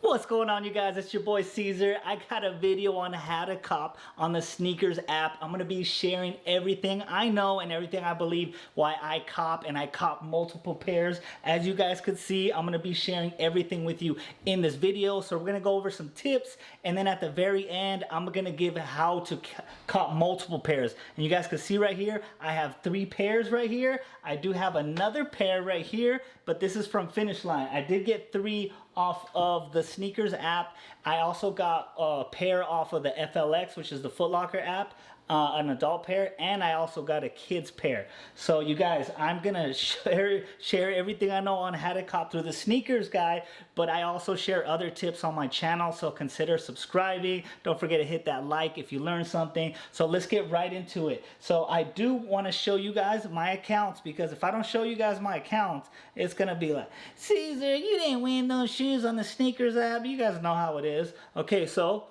What's going on, you guys? It's your boy Caesar. I got a video on how to cop on the SNRKS app. I'm going to be sharing everything I know and everything I believe why I cop, and I cop multiple pairs. As you guys could see, I'm going to be sharing everything with you in this video. So we're going to go over some tips, and then at the very end, I'm going to give how to cop multiple pairs. And you guys can see right here, I have 3 pairs right here. I do have another pair right here, but this is from Finish Line. I did get 3 off of the SNRKS app. I also got a pair off of the FLX, which is the Foot Locker app, an adult pair, and I also got a kids pair. So you guys, I'm gonna share everything I know on how to cop through the SNRKS guide, but I also share other tips on my channel, so consider subscribing. Don't forget to hit that like if you learned something. So let's get right into it. So I do want to show you guys my accounts, because if I don't show you guys my accounts, it's gonna be like, Caesar, you didn't win those shoes on the SNRKS app. You guys know how it is. Okay, so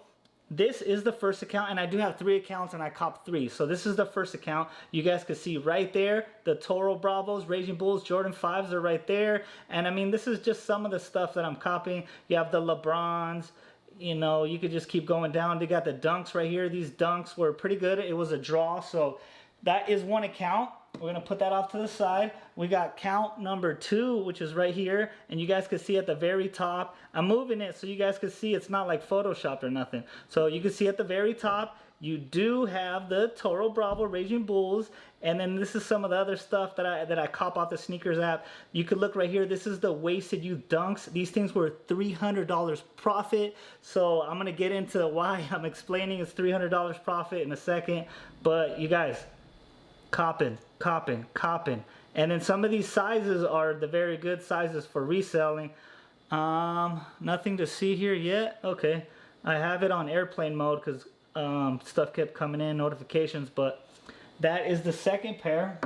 this is the first account, and I do have 3 accounts, and I copped 3. So this is the first account. You guys can see right there, the Toro Bravos, Raging Bulls, Jordan 5s are right there. And I mean, this is just some of the stuff that I'm copying. You have the LeBrons. You know, you could just keep going down. They got the Dunks right here. These Dunks were pretty good. It was a draw. So that is one account. We're going to put that off to the side. We got count number 2, which is right here. And you guys can see at the very top, I'm moving it so you guys can see it's not like photoshopped or nothing. So you can see at the very top, you do have the Toro Bravo Raging Bulls. And then this is some of the other stuff that I cop off the SNRKS app. You could look right here. This is the Wasted Youth Dunks. These things were $300 profit. So I'm going to get into why I'm explaining it's $300 profit in a second. But you guys, copping. And then some of these sizes are the very good sizes for reselling. Nothing to see here yet. Okay, I have it on airplane mode because stuff kept coming in, notifications. But that is the second pair.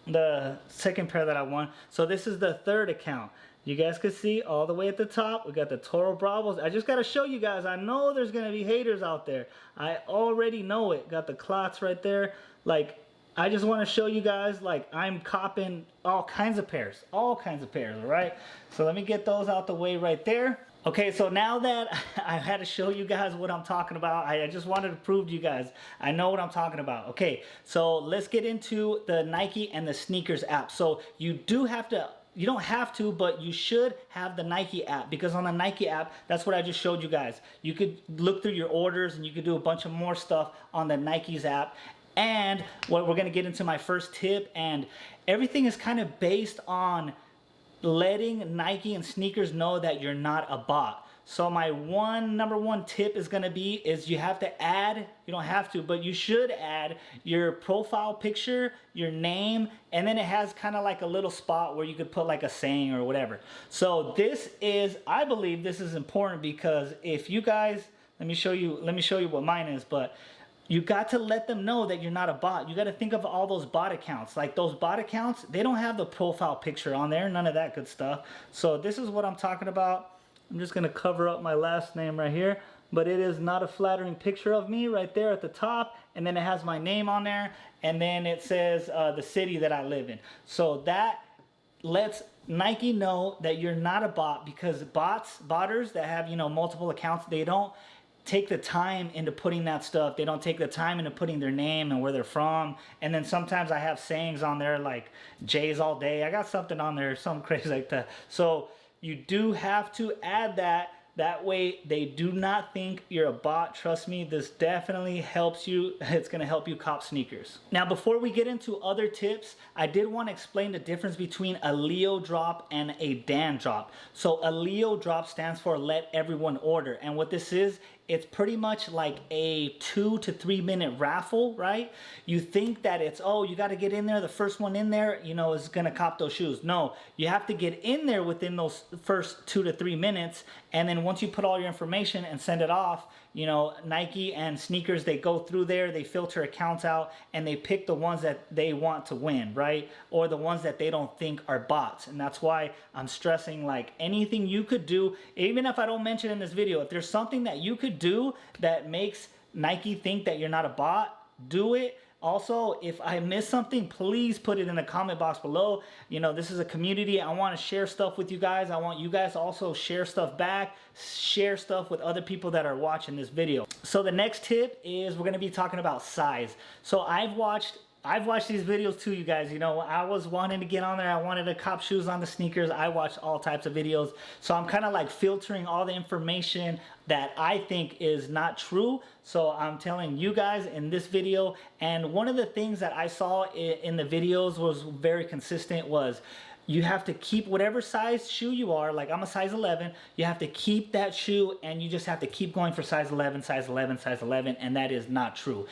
The second pair that I won. So this is the third account. You guys can see all the way at the top, we got the Toro Bravos. I just got to show you guys. I know there's going to be haters out there. I already know it. Got the clots right there. Like, I just want to show you guys, like, I'm copping all kinds of pairs, all right? So let me get those out the way right there. Okay, so now that I had to show you guys what I'm talking about, I just wanted to prove to you guys I know what I'm talking about. Okay, so let's get into the Nike and the SNRKS app. So you do have to, you don't have to, but you should have the Nike app, because on the Nike app, that's what I just showed you guys. You could look through your orders and you could do a bunch of more stuff on the Nike's app. And what we're going to get into my first tip, and everything is kind of based on letting Nike and SNRKS know that you're not a bot. So my number one tip is going to be you have to add, you don't have to, but you should add your profile picture, your name, and then it has kind of like a little spot where you could put like a saying or whatever. So this is, I believe this is important, because if you guys, let me show you what mine is, but you got to let them know that you're not a bot. You got to think of all those bot accounts. Like those bot accounts, they don't have the profile picture on there, none of that good stuff. So this is what I'm talking about. I'm just going to cover up my last name right here, but it is not a flattering picture of me right there at the top. And then it has my name on there, and then it says the city that I live in. So that lets Nike know that you're not a bot, because botters that have, you know, multiple accounts, they don't take the time into putting that stuff. They don't take the time into putting their name and where they're from. And then sometimes I have sayings on there like J's all day. I got something on there, something crazy like that. So you do have to add that. That way they do not think you're a bot. Trust me, this definitely helps you. It's going to help you cop sneakers. Now, before we get into other tips, I did want to explain the difference between a Leo drop and a Dan drop. So a Leo drop stands for let everyone order. And what this is, it's pretty much like a 2 to 3 minute raffle, right? You think that it's, oh, you got to get in there. The first one in there, you know, is going to cop those shoes. No, you have to get in there within those first 2 to 3 minutes. And then once you put all your information and send it off, you know, Nike and SNRKS, they go through there, they filter accounts out, and they pick the ones that they want to win, right? Or the ones that they don't think are bots. And that's why I'm stressing, like, anything you could do, even if I don't mention in this video, if there's something that you could do that makes Nike think that you're not a bot, do it. Also, if I miss something, please put it in the comment box below. You know, this is a community. I want to share stuff with you guys. I want you guys to also share stuff back, share stuff with other people that are watching this video. So the next tip is we're going to be talking about size. So I've watched these videos too, you guys. You know, I was wanting to get on there. I wanted to cop shoes on the sneakers. I watched all types of videos. So I'm kind of like filtering all the information that I think is not true. So I'm telling you guys in this video. And one of the things that I saw in the videos was very consistent was you have to keep whatever size shoe you are. Like I'm a size 11. You have to keep that shoe and you just have to keep going for size 11, size 11, size 11. And that is not true.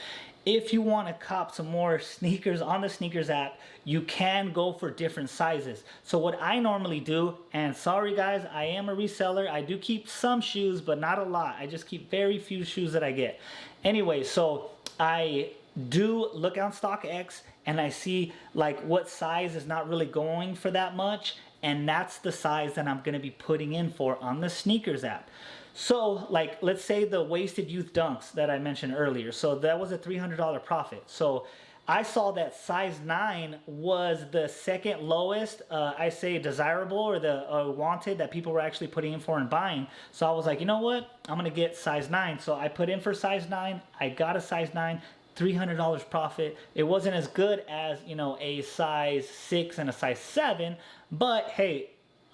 If you want to cop some more sneakers on the SNRKS app, you can go for different sizes. So what I normally do, and sorry guys, I am a reseller. I do keep some shoes, but not a lot. I just keep very few shoes that I get. Anyway, so I do look on SNRKS and I see like what size is not really going for that much. And that's the size that I'm going to be putting in for on the SNRKS app. So like, let's say the Wasted Youth Dunks that I mentioned earlier. So that was a $300 profit. So I saw that size 9 was the second lowest, I say desirable or the wanted that people were actually putting in for and buying. So I was like, you know what? I'm going to get size 9. So I put in for size 9. I got a size 9. $300 profit. It wasn't as good as, you know, a size 6 and a size 7, but hey,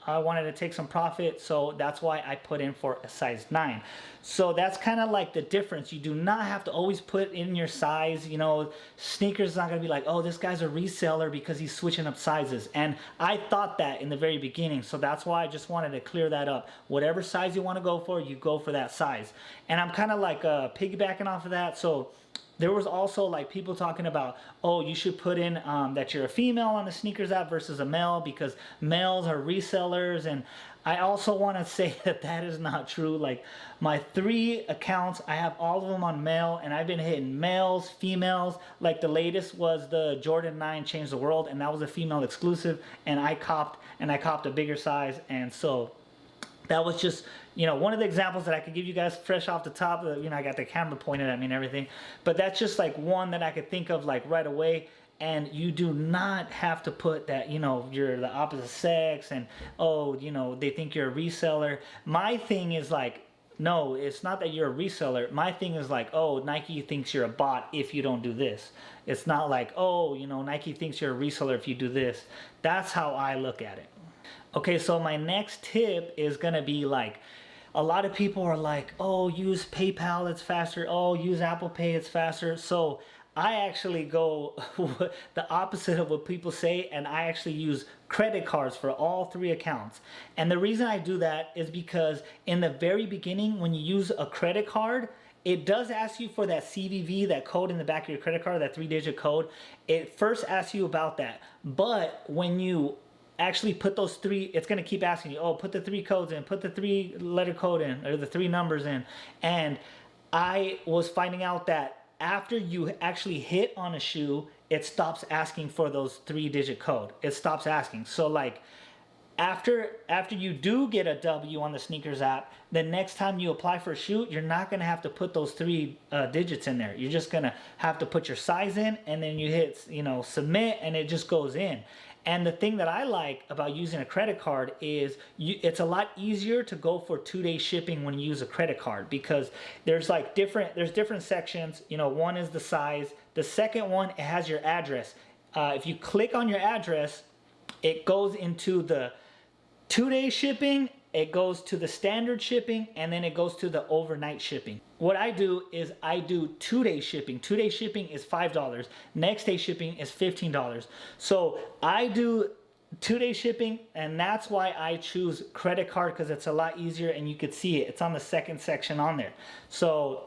I wanted to take some profit, so that's why I put in for a size 9. So that's kind of like the difference. You do not have to always put in your size. You know, sneakers is not going to be like, oh, this guy's a reseller because he's switching up sizes. And I thought that in the very beginning, so that's why I just wanted to clear that up. Whatever size you want to go for, you go for that size. And I'm kind of like piggybacking off of that. So there was also like people talking about, oh, you should put in that you're a female on the SNRKS app versus a male because males are resellers. And I also want to say that that is not true. Like my 3 accounts, I have all of them on male and I've been hitting males, females. Like the latest was the Jordan 9 Change the World and that was a female exclusive and I copped a bigger size. And so that was just, you know, one of the examples that I could give you guys fresh off the top. You know, I got the camera pointed at me and everything. But that's just like one that I could think of like right away. And you do not have to put that, you know, you're the opposite sex and, oh, you know, they think you're a reseller. My thing is like, no, it's not that you're a reseller. My thing is like, oh, Nike thinks you're a bot if you don't do this. It's not like, oh, you know, Nike thinks you're a reseller if you do this. That's how I look at it. Okay, so my next tip is going to be like, a lot of people are like, oh, use PayPal, it's faster. Oh, use Apple Pay, it's faster. So I actually go the opposite of what people say, and I actually use credit cards for all 3 accounts. And the reason I do that is because in the very beginning, when you use a credit card, it does ask you for that CVV, that code in the back of your credit card, that 3-digit code. It first asks you about that. But when you actually put those 3, it's going to keep asking you, oh, put the 3 codes in, put the 3-letter code in, or the 3 numbers in. And I was finding out that after you actually hit on a shoe, it stops asking for those 3-digit code. It stops asking. So like after you do get a W on the SNRKS app, the next time you apply for a shoe, you're not going to have to put those 3 digits in there. You're just going to have to put your size in, and then you hit, you know, submit, and it just goes in. And the thing that I like about using a credit card is it's a lot easier to go for 2-day shipping when you use a credit card, because there's like different sections. You know, one is the size. The second one, it has your address. If you click on your address, it goes into the 2-day shipping, it goes to the standard shipping, and then it goes to the overnight shipping. What I do is I do 2-day shipping. 2-day shipping is $5. Next day shipping is $15. So I do 2-day shipping, and that's why I choose credit card, because it's a lot easier and you could see it. It's on the second section on there. So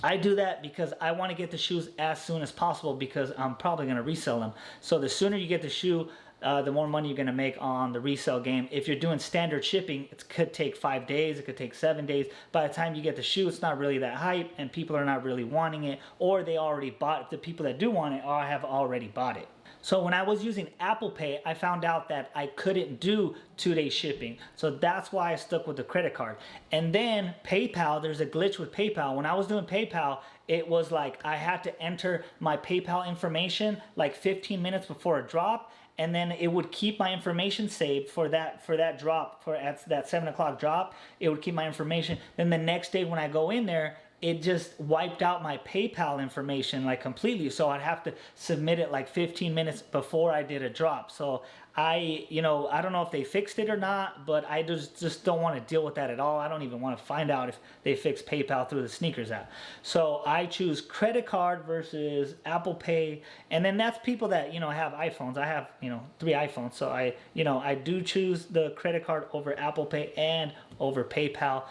I do that because I want to get the shoes as soon as possible, because I'm probably going to resell them. So the sooner you get the shoe, the more money you're going to make on the resale game. If you're doing standard shipping, it could take 5 days, it could take 7 days. By the time you get the shoe, it's not really that hype, and people are not really wanting it, or they already bought it. The people that do want it have already bought it. So when I was using Apple Pay, I found out that I couldn't do 2-day shipping. So that's why I stuck with the credit card. And then PayPal, there's a glitch with PayPal. When I was doing PayPal, it was like I had to enter my PayPal information like 15 minutes before a drop, and then it would keep my information saved for that drop, for that 7 o'clock drop. It would keep my information. Then the next day when I go in there, it just wiped out my PayPal information like completely. So I'd have to submit it like 15 minutes before I did a drop. So I don't know if they fixed it or not, but I just don't want to deal with that at all. I don't even want to find out if they fixed PayPal through the sneakers app. So I choose credit card versus Apple Pay. And then that's people that, have iPhones. I have, 3 iPhones. So I do choose the credit card over Apple Pay and over PayPal.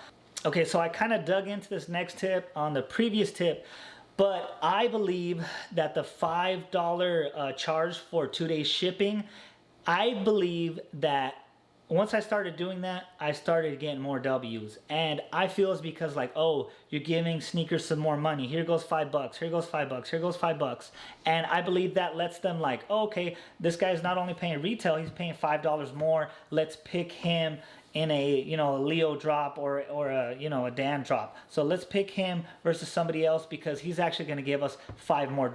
Okay, so I kind of dug into this next tip on the previous tip, but I believe that the $5 charge for 2-day shipping, I believe that once I started doing that, I started getting more W's. And I feel it's because like, oh, you're giving sneakers some more money. Here goes $5, here goes $5, here goes $5. And I believe that lets them like, oh, okay, this guy's not only paying retail, he's paying $5 more. Let's pick him in a Leo drop or a Dan drop. So let's pick him versus somebody else because he's actually going to give us $5 more.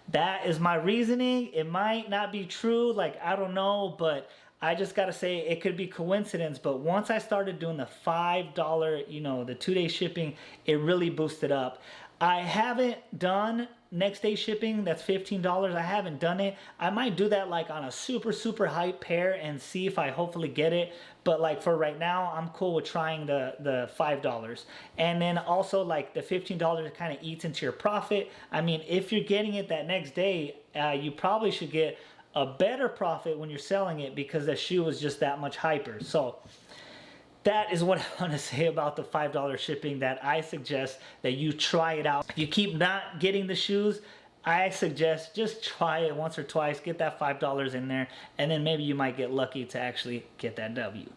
That is my reasoning. It might not be true, like I don't know, but I just gotta say it could be coincidence. But once I started doing the $5, the 2-day shipping, it really boosted up. I haven't done next day shipping, that's $15. I haven't done it. I might do that like on a super hype pair and see if I hopefully get it. But like for right now, I'm cool with trying the $5. And then also like the $15 kind of eats into your profit. I mean, if you're getting it that next day, you probably should get a better profit when you're selling it because the shoe is just that much hyper. So that is what I want to say about the $5 shipping, that I suggest that you try it out. If you keep not getting the shoes, I suggest just try it once or twice, get that $5 in there, and then maybe you might get lucky to actually get that W.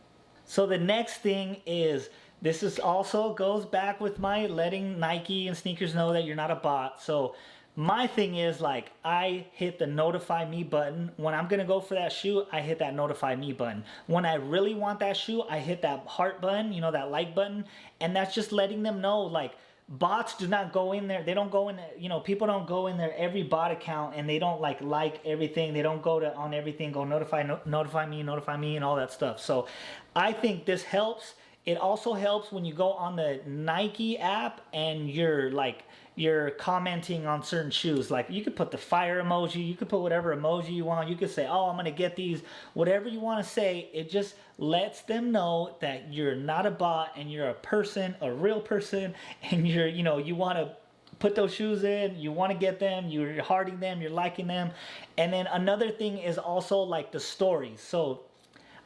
So the next thing is, this is also goes back with my letting Nike and sneakers know that you're not a bot. So my thing is like I hit the notify me button. When I'm gonna go for that shoe, I hit that notify me button. When I really want that shoe, I hit that heart button, that like button, and that's just letting them know like bots do not go in there. They don't go in there, people don't go in there every bot account and they don't like everything. They don't go on everything, go notify me and all that stuff. So I think this helps. It also helps when you go on the Nike app and you're commenting on certain shoes. Like you could put the fire emoji, you could put whatever emoji you want. You could say, oh, I'm gonna get these, whatever you wanna say. It just lets them know that you're not a bot and you're a person, a real person, and you wanna put those shoes in, you wanna get them, you're hearting them, you're liking them. And then another thing is also like the stories. So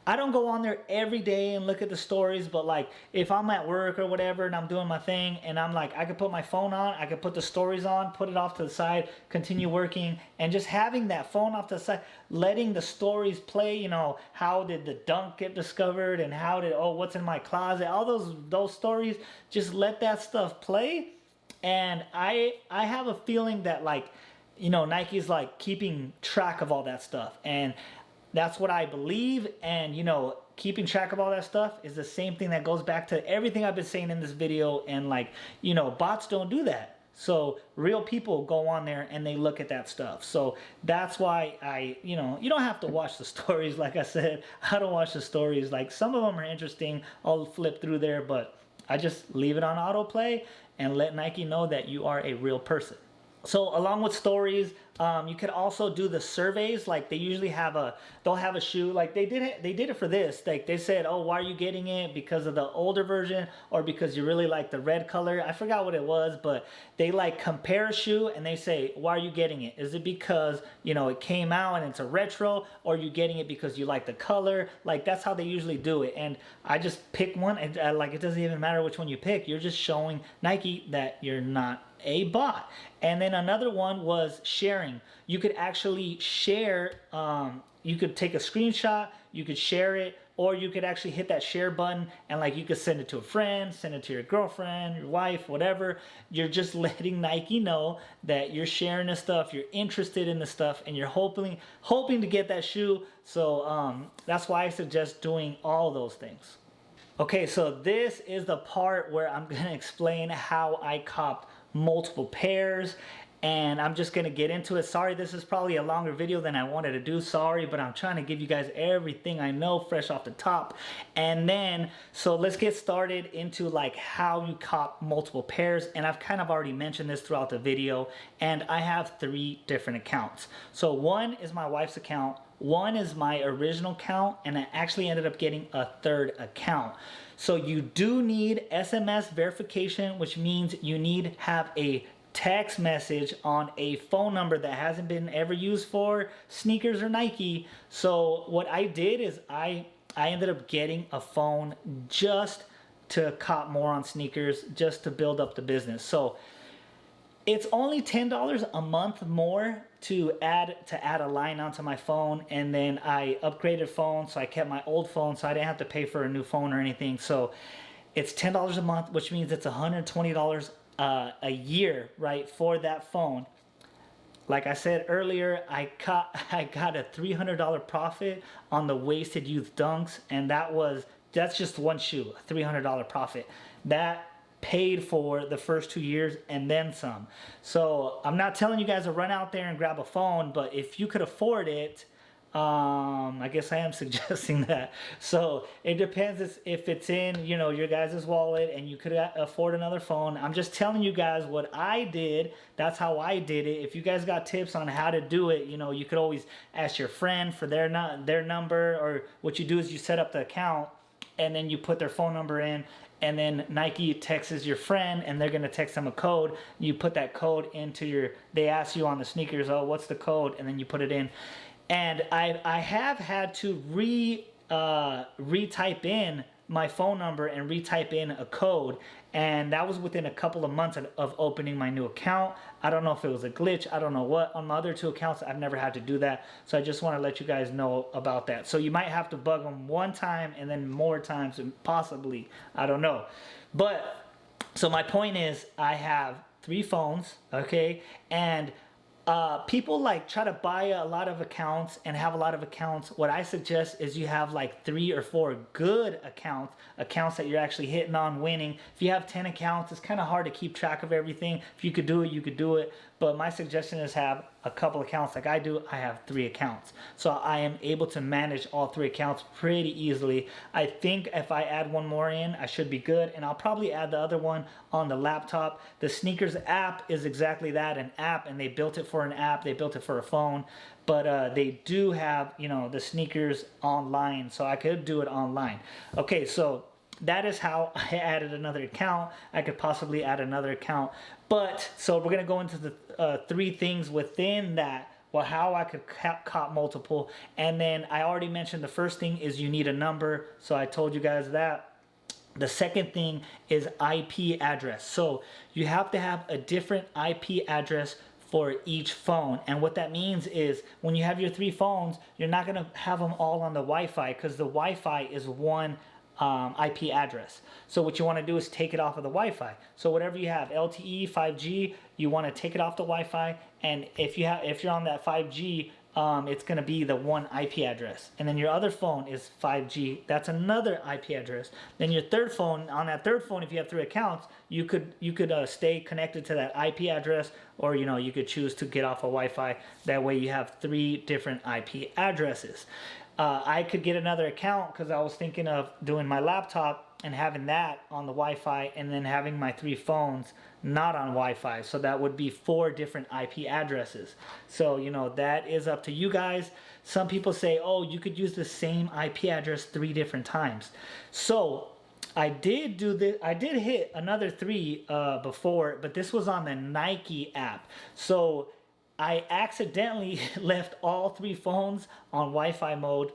I don't go on there every day and look at the stories, but like if I'm at work or whatever and I'm doing my thing and I'm like, I could put my phone on, I could put the stories on, put it off to the side, continue working, and just having that phone off to the side, letting the stories play, how did the dunk get discovered and what's in my closet, all those stories, just let that stuff play. And I have a feeling that like, Nike's like keeping track of all that stuff, and that's what I believe. And keeping track of all that stuff is the same thing that goes back to everything I've been saying in this video. And like, bots don't do that. So real people go on there and they look at that stuff. So that's why you don't have to watch the stories. Like I said, I don't watch the stories. Like some of them are interesting, I'll flip through there, but I just leave it on autoplay and let Nike know that you are a real person. So along with stories, you could also do the surveys. Like they usually they'll have a shoe. Like they did it for this. Like they said, oh, why are you getting it? Because of the older version or because you really like the red color? I forgot what it was, but they like compare a shoe and they say, why are you getting it? Is it because, it came out and it's a retro, or are you getting it because you like the color? Like that's how they usually do it. And I just pick one, and like it doesn't even matter which one you pick. You're just showing Nike that you're not a bot. And then another one was sharing. You could actually share, you could take a screenshot, you could share it, or you could actually hit that share button and like you could send it to a friend, send it to your girlfriend, your wife, whatever. You're just letting Nike know that you're sharing this stuff, you're interested in the stuff, and you're hoping to get that shoe. So that's why I suggest doing all those things. Okay, so this is the part where I'm gonna explain how I copped multiple pairs, and I'm just gonna get into it. Sorry, this is probably a longer video than I wanted to do, sorry, but I'm trying to give you guys everything I know fresh off the top. And then, so let's get started into like how you cop multiple pairs, and I've kind of already mentioned this throughout the video, and I have 3 different accounts. So one is my wife's account, one is my original account, and I actually ended up getting a 3rd account. So you do need SMS verification, which means you need to have a text message on a phone number that hasn't been ever used for sneakers or Nike. So what I did is I ended up getting a phone just to cop more on sneakers, just to build up the business. So it's only $10 a month more to add a line onto my phone, and then I upgraded phone, so I kept my old phone, so I didn't have to pay for a new phone or anything. So it's $10 a month, which means it's $120 a year, right, for that phone. Like I said earlier, I got a $300 profit on the Wasted Youth Dunks, and that's just one shoe, a $300 profit. That paid for the first 2 years and then some. So I'm not telling you guys to run out there and grab a phone, but if you could afford it, I guess I am suggesting that. So it depends if it's in, you know, your guys' wallet and you could afford another phone. I'm just telling you guys what I did. That's how I did it. If you guys got tips on how to do it, you know, you could always ask your friend for their number, or what you do is you set up the account and then you put their phone number in, and then Nike texts your friend and they're going to text them a code. You put that code into they ask you on the sneakers, oh, what's the code? And then you put it in. And I have had to retype in my phone number and retype in a code, and that was within a couple of months of opening my new account. I don't know if it was a glitch, I don't know what. On my other 2 accounts, I've never had to do that, so I just want to let you guys know about that. So you might have to bug them one time and then more times, and possibly, I don't know. But, so my point is, I have 3 phones, okay, and people like try to buy a lot of accounts and have a lot of accounts. What I suggest is you have like 3 or 4 good accounts that you're actually hitting on winning. If you have 10 accounts, it's kind of hard to keep track of everything. If you could do it, you could do it. But my suggestion is have a couple accounts like I do. I have 3 accounts. So I am able to manage all 3 accounts pretty easily. I think if I add one more in, I should be good. And I'll probably add the other one on the laptop. The Sneakers app is exactly that, an app, and they built it for an app. They built it for a phone. But they do have, you know, the sneakers online. So I could do it online. Okay, so that is how I added another account. I could possibly add another account. But, so we're going to go into the 3 things within that, well, how I could cop multiple. And then I already mentioned the first thing is you need a number. So I told you guys that. The second thing is IP address. So you have to have a different IP address for each phone. And what that means is when you have your 3 phones, you're not going to have them all on the Wi-Fi, because the Wi-Fi is one IP address. So what you want to do is take it off of the Wi-Fi. So whatever you have, LTE, 5G, you want to take it off the Wi-Fi, and if you're on that 5G, it's going to be the one IP address. And then your other phone is 5G, that's another IP address. Then your third phone, on that third phone, if you have 3 accounts, you could stay connected to that IP address, or you know, you could choose to get off of Wi-Fi. That way you have 3 different IP addresses. I could get another account because I was thinking of doing my laptop and having that on the Wi-Fi, and then having my 3 phones not on Wi-Fi. So that would be 4 different IP addresses. So, you know, that is up to you guys. Some people say, oh, you could use the same IP address 3 different times. So I did do this. I did hit another 3 before, but this was on the Nike app. So I accidentally left all 3 phones on Wi-Fi mode,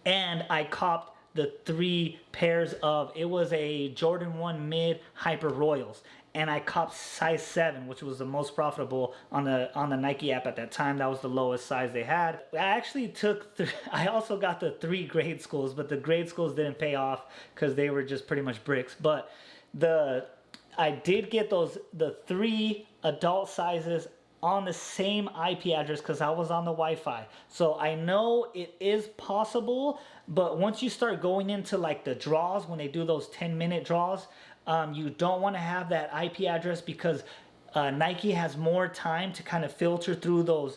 and I copped the 3 pairs of, it was a Jordan 1 Mid Hyper Royals, and I copped size 7, which was the most profitable on the Nike app at that time. That was the lowest size they had. I actually took, I also got the 3 grade schools, but the grade schools didn't pay off because they were just pretty much bricks. But I did get the 3 adult sizes on the same IP address because I was on the Wi-Fi. So I know it is possible, but once you start going into like the draws, when they do those 10-minute draws, you don't want to have that IP address because Nike has more time to kind of filter through those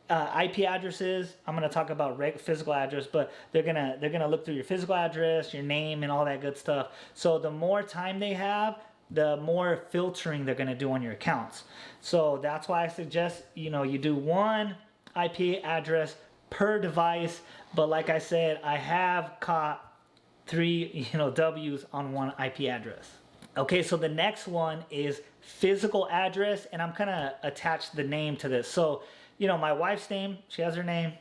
IP addresses. I'm gonna talk about physical address, but they're gonna look through your physical address, your name, and all that good stuff. So the more time they have, the more filtering they're going to do on your accounts. So that's why I suggest, you know, you do 1 IP address per device. But like I said, I have caught 3, you know, W's on 1 IP address. Okay, so the next one is physical address, and I'm going to attach the name to this. So, you know, my wife's name, she has her name,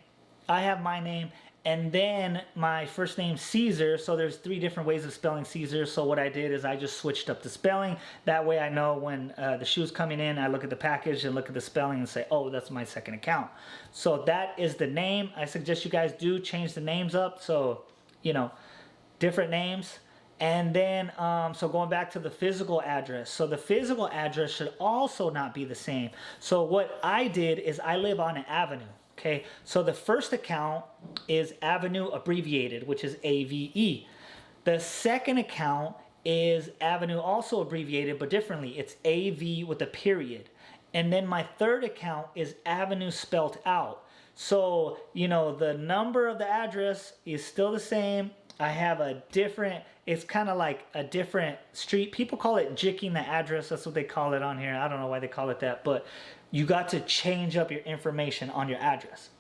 I have my name, and then my first name Caesar. So there's 3 different ways of spelling Caesar. So what I did is I just switched up the spelling. That way I know when the shoe's coming in, I look at the package and look at the spelling and say, oh, that's my second account. So that is the name. I suggest you guys do change the names up. So, you know, different names. And then, so going back to the physical address. So the physical address should also not be the same. So what I did is I live on an avenue. Okay, so the first account is Avenue abbreviated, which is AVE. The second account is Avenue also abbreviated, but differently. It's AV with a period. And then my third account is Avenue spelt out. So, you know, the number of the address is still the same. I have a different, it's kind of like a different street. People call it jicking the address. That's what they call it on here. I don't know why they call it that, but you got to change up your information on your address.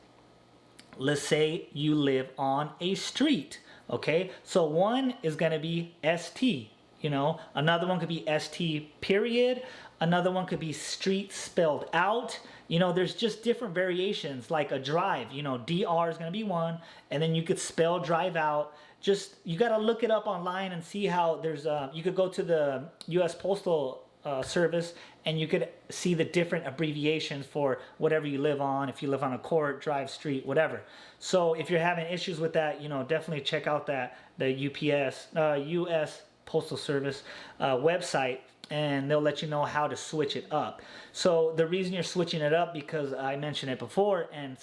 Let's say you live on a street, okay? So one is gonna be ST, you know, another one could be ST period, another one could be street spelled out. You know, there's just different variations, like a drive, you know, DR is gonna be one, and then you could spell drive out. Just, you gotta look it up online and see how there's, you could go to the US Postal Service and you could see the different abbreviations for whatever you live on. If you live on a court, drive, street, whatever. So if you're having issues with that, you know, definitely check out the US Postal Service website, and they'll let you know how to switch it up. So the reason you're switching it up, because I mentioned it before, and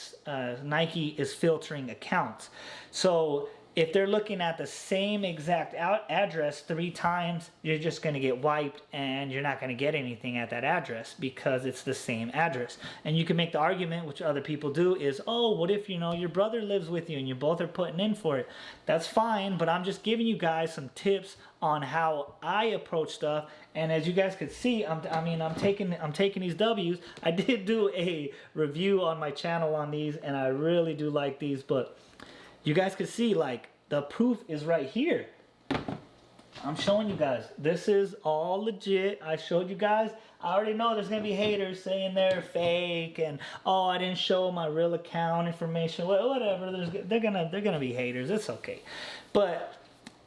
Nike is filtering accounts. So if they're looking at the same exact address 3 times, you're just going to get wiped and you're not going to get anything at that address because it's the same address. And you can make the argument, which other people do, is, oh, what if, you know, your brother lives with you and you both are putting in for it? That's fine, but I'm just giving you guys some tips on how I approach stuff. And as you guys could see, I'm taking these W's. I did do a review on my channel on these, and I really do like these, but you guys can see, like, the proof is right here. I'm showing you guys. This is all legit. I showed you guys. I already know there's going to be haters saying they're fake and, oh, I didn't show my real account information. Whatever. They're gonna be haters. It's okay. But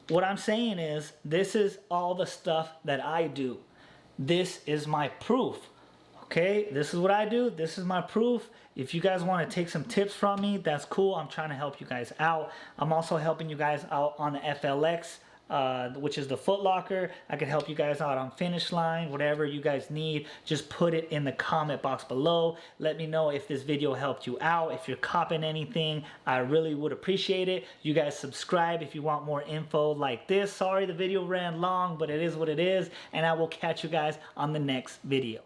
what I'm saying is, this is all the stuff that I do. This is my proof. Okay, this is what I do. This is my proof. If you guys want to take some tips from me, that's cool. I'm trying to help you guys out. I'm also helping you guys out on the FLX, which is the Foot Locker. I can help you guys out on Finish Line. Whatever you guys need, just put it in the comment box below. Let me know if this video helped you out. If you're copping anything, I really would appreciate it. You guys subscribe if you want more info like this. Sorry the video ran long, but it is what it is. And I will catch you guys on the next video.